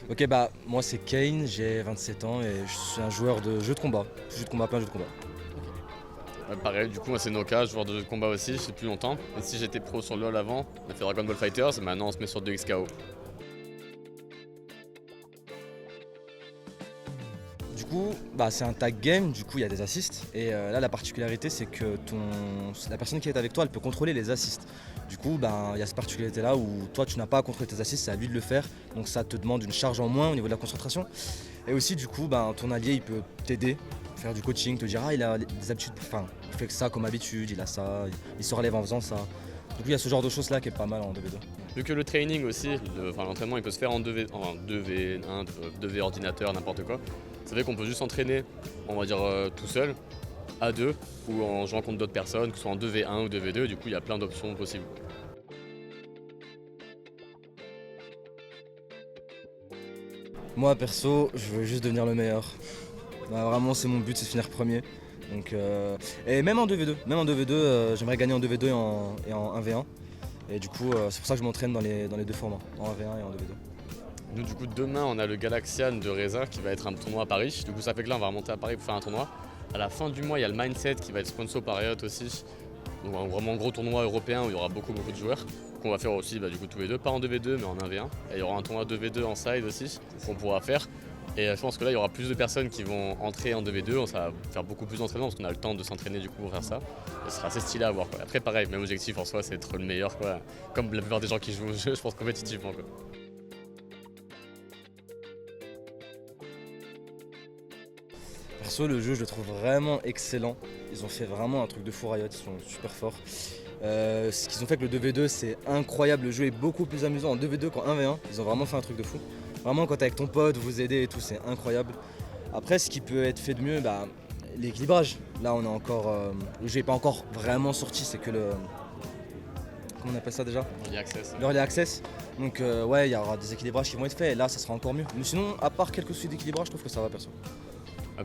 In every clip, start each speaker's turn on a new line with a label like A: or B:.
A: Ok, bah moi c'est Kane, j'ai 27 ans et je suis un joueur de jeux de combat. Plein de jeux de combat.
B: Ouais, pareil, du coup, moi c'est Noka, joueur de jeux de combat aussi, depuis longtemps. Et si j'étais pro sur LoL avant, on a fait Dragon Ball Fighters, et maintenant on se met sur 2XKO.
A: Du coup, bah c'est un tag game, du coup il y a des assists. Et là la particularité c'est que la personne qui est avec toi elle peut contrôler les assists. Du coup, bah, il y a cette particularité là où toi tu n'as pas à contrôler tes assists, c'est à lui de le faire. Donc ça te demande une charge en moins au niveau de la concentration. Et aussi du coup, bah, ton allié il peut t'aider, faire du coaching, te dire ah il a des habitudes, enfin il fait que ça comme habitude, il a ça, il se relève en faisant ça. Du coup il y a ce genre de choses là qui est pas mal en 2v2.
B: Vu que le training aussi, l'entraînement il peut se faire en 2v1, 2v ordinateur, n'importe quoi. Ça fait qu'on peut juste s'entraîner, on va dire tout seul, à deux, ou en jouant contre d'autres personnes, que ce soit en 2v1 ou 2v2, du coup il y a plein d'options possibles.
A: Moi perso, je veux juste devenir le meilleur. Bah, vraiment c'est mon but, c'est de finir premier. Donc, et même en 2v2, j'aimerais gagner en 2v2 et en 1v1. Et du coup, c'est pour ça que je m'entraîne dans les deux formats, en 1v1 et en 2v2.
B: Nous du coup demain on a le Galaxian de Reza qui va être un tournoi à Paris. Du coup ça fait que là on va remonter à Paris pour faire un tournoi. À la fin du mois il y a le Mindset qui va être sponsor par Riot aussi. Donc un vraiment gros tournoi européen où il y aura beaucoup de joueurs. Qu'on va faire aussi du coup tous les deux, pas en 2v2 mais en 1v1. Et il y aura un tournoi 2v2 en side aussi qu'on pourra faire. Et je pense que là il y aura plus de personnes qui vont entrer en 2v2, ça va faire beaucoup plus d'entraînement parce qu'on a le temps de s'entraîner du coup pour faire ça. Et ce sera assez stylé à voir quoi. Après pareil, même objectif en soi c'est être le meilleur quoi. Comme la plupart des gens qui jouent au jeu, je pense compétitivement quoi.
A: Perso, le jeu, je le trouve vraiment excellent. Ils ont fait vraiment un truc de fou Riot, ils sont super forts. Ce qu'ils ont fait avec le 2v2, c'est incroyable. Le jeu est beaucoup plus amusant en 2v2 qu'en 1v1. Ils ont vraiment fait un truc de fou. Vraiment, quand t'es avec ton pote, vous aidez et tout, c'est incroyable. Après, ce qui peut être fait de mieux, bah, l'équilibrage. Là, on est encore. Le jeu n'est pas encore vraiment sorti, c'est que le. Comment on appelle ça déjà?
B: Early access.
A: L'early access. Donc, ouais, il y aura des équilibrages qui vont être faits et là, ça sera encore mieux. Mais sinon, à part quelques soucis d'équilibrage, je trouve que ça va perso.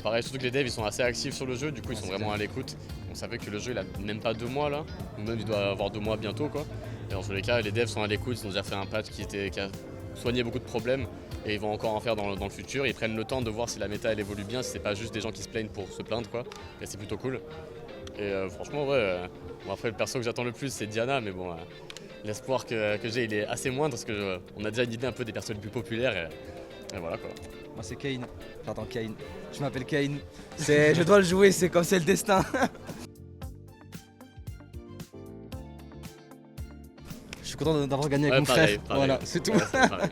B: Pareil, surtout que les devs ils sont assez actifs sur le jeu, du coup ils sont
A: c'est
B: vraiment
A: clair.
B: à l'écoute. On savait que le jeu il a même pas 2 mois là, ou même il doit avoir 2 mois bientôt quoi. Et dans tous les cas, les devs sont à l'écoute, ils ont déjà fait un patch qui a soigné beaucoup de problèmes et ils vont encore en faire dans le futur. Ils prennent le temps de voir si la méta elle évolue bien, si c'est pas juste des gens qui se plaignent pour se plaindre quoi. Et c'est plutôt cool. Et franchement, ouais, bon, après le perso que j'attends le plus c'est Diana, mais bon, l'espoir que j'ai il est assez moindre parce que on a déjà une idée un peu des persos les plus populaires et voilà quoi.
A: Moi c'est Kane. Pardon Kane. Je m'appelle Kane. Je dois le jouer, c'est comme c'est le destin. Je suis content d'avoir gagné avec
B: Ouais,
A: mon
B: pareil,
A: frère.
B: pareil.
A: Voilà, c'est tout.
B: Ouais, c'est pareil.